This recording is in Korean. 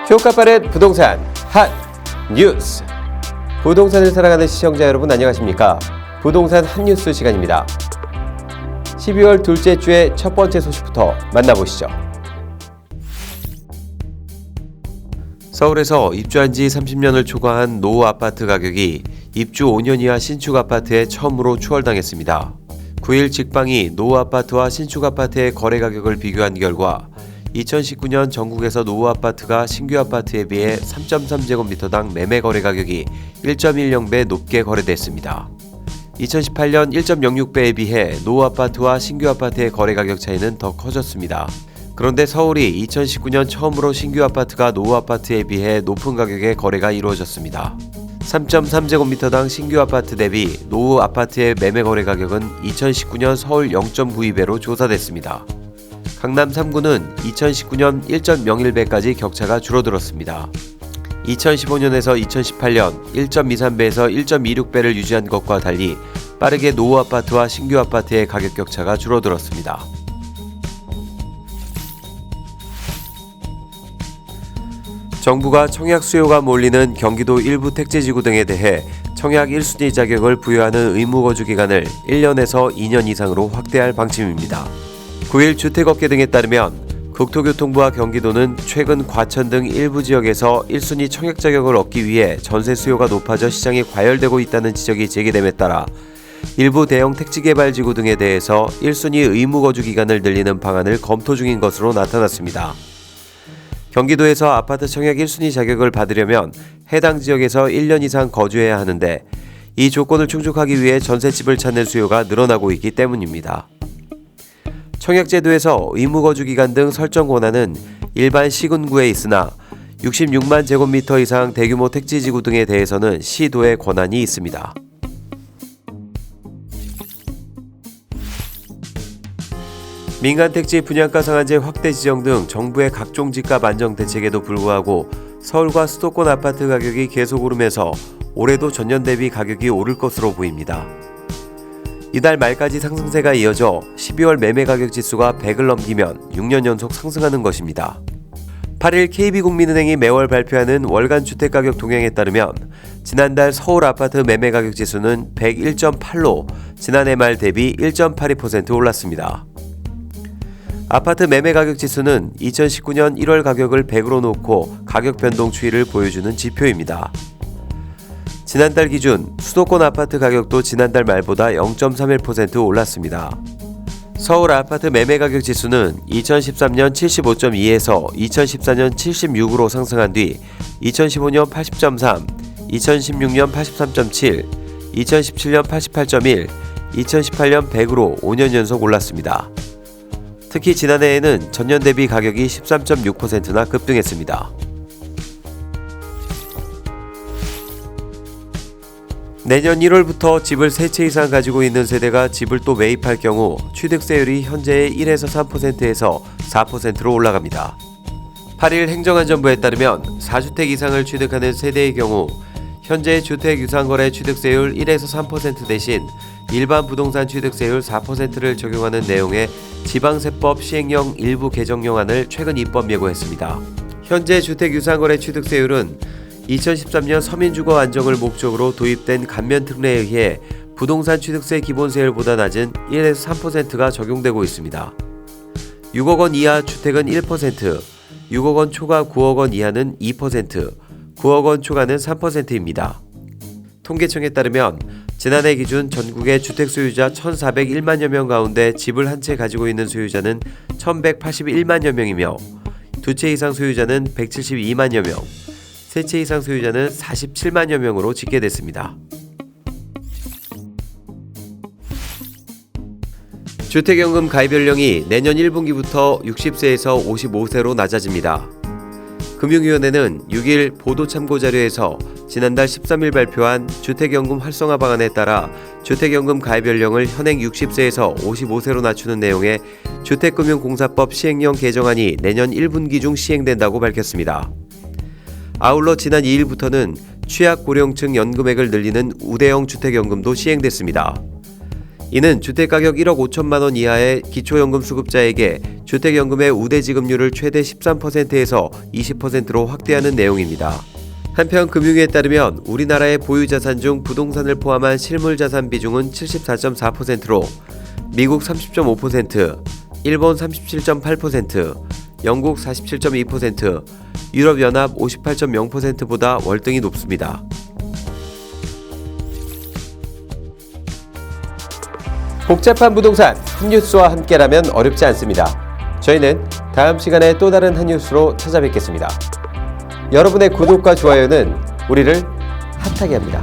효과 빠른 부동산 핫 뉴스. 부동산을 사랑하는 시청자 여러분 안녕하십니까? 부동산 핫 뉴스 시간입니다. 12월 둘째 주의 첫 번째 소식부터 만나보시죠. 서울에서 입주한 지 30년을 초과한 노후 아파트 가격이 입주 5년 이하 신축 아파트에 처음으로 추월당했습니다. 9일 직방이 노후 아파트와 신축 아파트의 거래 가격을 비교한 결과 2019년 전국에서 노후 아파트가 신규 아파트에 비해 3.3제곱미터당 매매 거래 가격이 1.10배 높게 거래됐습니다. 2018년 1.06배에 비해 노후 아파트와 신규 아파트의 거래 가격 차이는 더 커졌습니다. 그런데 서울이 2019년 처음으로 신규 아파트가 노후 아파트에 비해 높은 가격의 거래가 이루어졌습니다. 3.3제곱미터당 신규 아파트 대비 노후 아파트의 매매 거래 가격은 2019년 서울 0.92배로 조사됐습니다. 강남 3구는 2019년 1.01배까지 격차가 줄어들었습니다. 2015년에서 2018년 1.23배에서 1.26배를 유지한 것과 달리 빠르게 노후 아파트와 신규 아파트의 가격 격차가 줄어들었습니다. 정부가 청약 수요가 몰리는 경기도 일부 택지지구 등에 대해 청약 1순위 자격을 부여하는 의무거주 기간을 1년에서 2년 이상으로 확대할 방침입니다. 9일 주택업계 등에 따르면 국토교통부와 경기도는 최근 과천 등 일부 지역에서 1순위 청약 자격을 얻기 위해 전세 수요가 높아져 시장이 과열되고 있다는 지적이 제기됨에 따라 일부 대형 택지개발지구 등에 대해서 1순위 의무거주 기간을 늘리는 방안을 검토 중인 것으로 나타났습니다. 경기도에서 아파트 청약 1순위 자격을 받으려면 해당 지역에서 1년 이상 거주해야 하는데 이 조건을 충족하기 위해 전셋집을 찾는 수요가 늘어나고 있기 때문입니다. 청약제도에서 의무거주 기간 등 설정 권한은 일반 시군구에 있으나 66만 제곱미터 이상 대규모 택지지구 등에 대해서는 시도의 권한이 있습니다. 민간택지 분양가 상한제 확대 지정 등 정부의 각종 집값 안정 대책에도 불구하고 서울과 수도권 아파트 가격이 계속 오르면서 올해도 전년 대비 가격이 오를 것으로 보입니다. 이달 말까지 상승세가 이어져 12월 매매 가격 지수가 100을 넘기면 6년 연속 상승하는 것입니다. 8일 KB국민은행이 매월 발표하는 월간 주택가격 동향에 따르면 지난달 서울 아파트 매매 가격 지수는 101.8로 지난해 말 대비 1.82% 올랐습니다. 아파트 매매 가격 지수는 2019년 1월 가격을 100으로 놓고 가격 변동 추이를 보여주는 지표입니다. 지난달 기준 수도권 아파트 가격도 지난달 말보다 0.31% 올랐습니다. 서울 아파트 매매 가격 지수는 2013년 75.2에서 2014년 76으로 상승한 뒤 2015년 80.3, 2016년 83.7, 2017년 88.1, 2018년 100으로 5년 연속 올랐습니다. 특히 지난해에는 전년 대비 가격이 13.6%나 급등했습니다. 내년 1월부터 집을 3채 이상 가지고 있는 세대가 집을 또 매입할 경우 취득세율이 현재의 1에서 3%에서 4%로 올라갑니다. 8일 행정안전부에 따르면 4주택 이상을 취득하는 세대의 경우 현재 주택유상거래 취득세율 1에서 3% 대신 일반 부동산 취득세율 4%를 적용하는 내용의 지방세법 시행령 일부 개정령안을 최근 입법 예고했습니다. 현재 주택유상거래 취득세율은 2013년 서민주거 안정을 목적으로 도입된 감면특례에 의해 부동산 취득세 기본세율보다 낮은 1에서 3%가 적용되고 있습니다. 6억 원 이하 주택은 1%, 6억 원 초과 9억 원 이하는 2%, 9억 원 초과는 3%입니다. 통계청에 따르면 지난해 기준 전국의 주택 소유자 1,401만여 명 가운데 집을 한 채 가지고 있는 소유자는 1,181만여 명이며 두 채 이상 소유자는 172만여 명, 세 채 이상 소유자는 47만여 명으로 집계됐습니다. 주택연금 가입 연령이 내년 1분기부터 60세에서 55세로 낮아집니다. 금융위원회는 6일 보도참고자료에서 지난달 13일 발표한 주택연금 활성화 방안에 따라 주택연금 가입 연령을 현행 60세에서 55세로 낮추는 내용의 주택금융공사법 시행령 개정안이 내년 1분기 중 시행된다고 밝혔습니다. 아울러 지난 2일부터는 취약 고령층 연금액을 늘리는 우대형 주택연금도 시행됐습니다. 이는 주택가격 1억 5천만 원 이하의 기초연금 수급자에게 주택연금의 우대지급률을 최대 13%에서 20%로 확대하는 내용입니다. 한편 금융위에 따르면 우리나라의 보유자산 중 부동산을 포함한 실물자산 비중은 74.4%로 미국 30.5%, 일본 37.8%, 영국 47.2%, 유럽연합 58.0%보다 월등히 높습니다. 복잡한 부동산 한 뉴스와 함께라면 어렵지 않습니다. 저희는 다음 시간에 또 다른 한 뉴스로 찾아뵙겠습니다. 여러분의 구독과 좋아요는 우리를 핫하게 합니다.